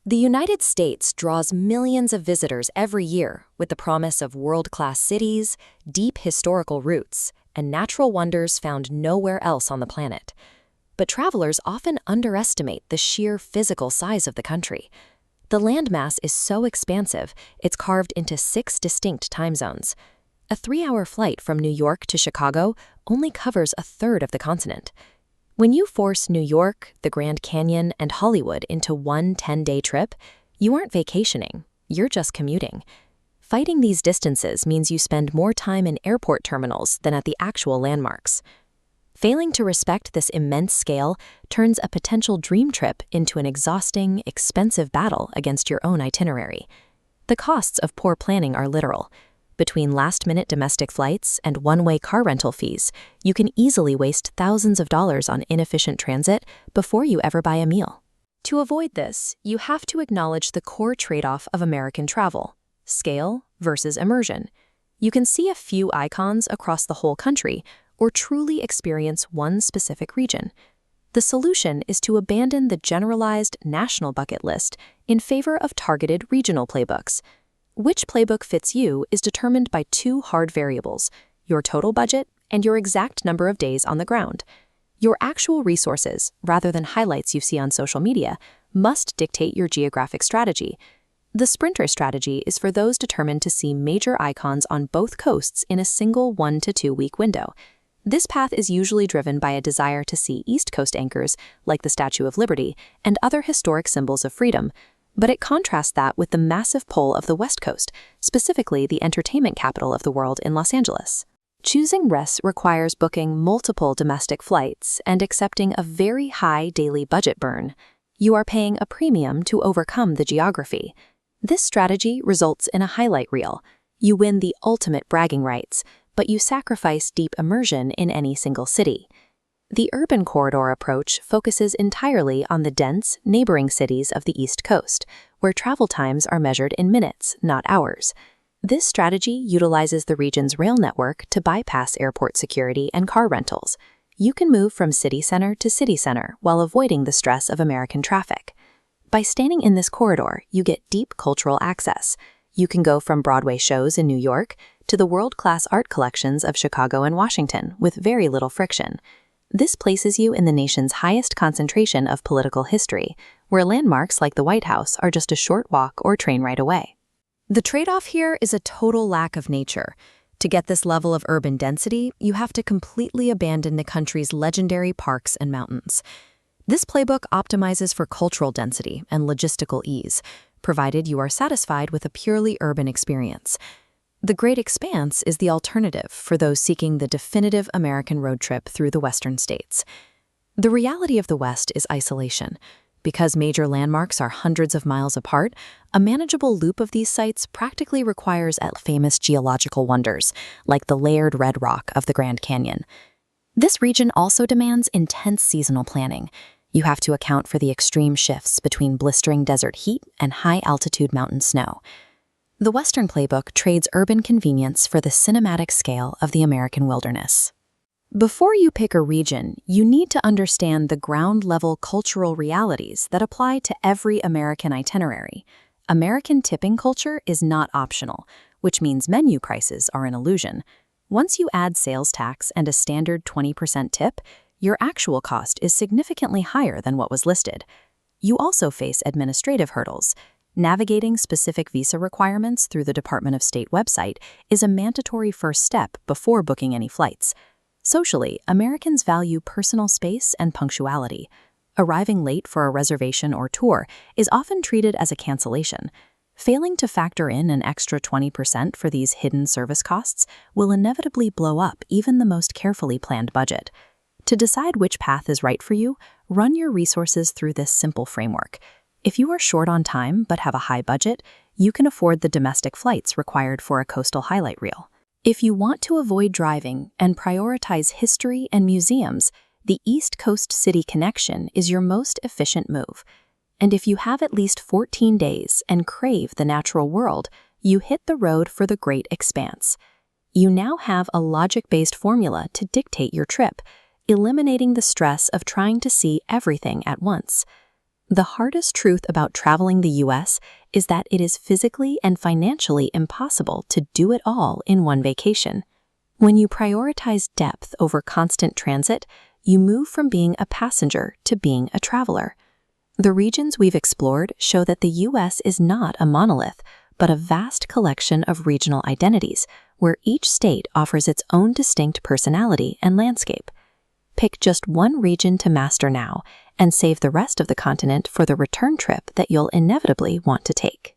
The United States draws millions of visitors every year with the promise of world-class cities, deep historical roots, and natural wonders found nowhere else on the planet. But travelers often underestimate the sheer physical size of the country. The landmass is so expansive, it's carved into 6 distinct time zones. A 3-hour flight from New York to Chicago only covers a third of the continent. When you force New York, the Grand Canyon, and Hollywood into one 10-day trip, you aren't vacationing, you're just commuting. Fighting these distances means you spend more time in airport terminals than at the actual landmarks. Failing to respect this immense scale turns a potential dream trip into an exhausting, expensive battle against your own itinerary. The costs of poor planning are literal. Between last-minute domestic flights and one-way car rental fees, you can easily waste thousands of dollars on inefficient transit before you ever buy a meal. To avoid this, you have to acknowledge the core trade-off of American travel: scale versus immersion. You can see a few icons across the whole country or truly experience one specific region. The solution is to abandon the generalized national bucket list in favor of targeted regional playbooks. Which playbook fits you is determined by 2 hard variables: your total budget and your exact number of days on the ground. Your actual resources, rather than highlights you see on social media, must dictate your geographic strategy. The sprinter strategy is for those determined to see major icons on both coasts in a single 1 to 2 week window. This path is usually driven by a desire to see East Coast anchors like the Statue of Liberty and other historic symbols of freedom, but it contrasts that with the massive pull of the West Coast, specifically the entertainment capital of the world in Los Angeles. Choosing RES requires booking multiple domestic flights and accepting a very high daily budget burn. You are paying a premium to overcome the geography. This strategy results in a highlight reel. You win the ultimate bragging rights, but you sacrifice deep immersion in any single city. The urban corridor approach focuses entirely on the dense, neighboring cities of the East Coast, where travel times are measured in minutes, not hours. This strategy utilizes the region's rail network to bypass airport security and car rentals. You can move from city center to city center while avoiding the stress of American traffic. By staying in this corridor, you get deep cultural access. You can go from Broadway shows in New York to the world-class art collections of Chicago and Washington with very little friction. This places you in the nation's highest concentration of political history, where landmarks like the White House are just a short walk or train ride away. The trade-off here is a total lack of nature. To get this level of urban density, you have to completely abandon the country's legendary parks and mountains. This playbook optimizes for cultural density and logistical ease, provided you are satisfied with a purely urban experience. The Great Expanse is the alternative for those seeking the definitive American road trip through the Western states. The reality of the West is isolation. Because major landmarks are hundreds of miles apart, a manageable loop of these sites practically requires famous geological wonders, like the layered red rock of the Grand Canyon. This region also demands intense seasonal planning. You have to account for the extreme shifts between blistering desert heat and high-altitude mountain snow. The Western playbook trades urban convenience for the cinematic scale of the American wilderness. Before you pick a region, you need to understand the ground-level cultural realities that apply to every American itinerary. American tipping culture is not optional, which means menu prices are an illusion. Once you add sales tax and a standard 20% tip, your actual cost is significantly higher than what was listed. You also face administrative hurdles. Navigating specific visa requirements through the Department of State website is a mandatory first step before booking any flights. Socially, Americans value personal space and punctuality. Arriving late for a reservation or tour is often treated as a cancellation. Failing to factor in an extra 20% for these hidden service costs will inevitably blow up even the most carefully planned budget. To decide which path is right for you, run your resources through this simple framework. If you are short on time but have a high budget, you can afford the domestic flights required for a coastal highlight reel. If you want to avoid driving and prioritize history and museums, the East Coast City Connection is your most efficient move. And if you have at least 14 days and crave the natural world, you hit the road for the Great Expanse. You now have a logic-based formula to dictate your trip, eliminating the stress of trying to see everything at once. The hardest truth about traveling the U.S. is that it is physically and financially impossible to do it all in one vacation. When you prioritize depth over constant transit, you move from being a passenger to being a traveler. The regions we've explored show that the U.S. is not a monolith, but a vast collection of regional identities, where each state offers its own distinct personality and landscape. Pick just one region to master now, and save the rest of the continent for the return trip that you'll inevitably want to take.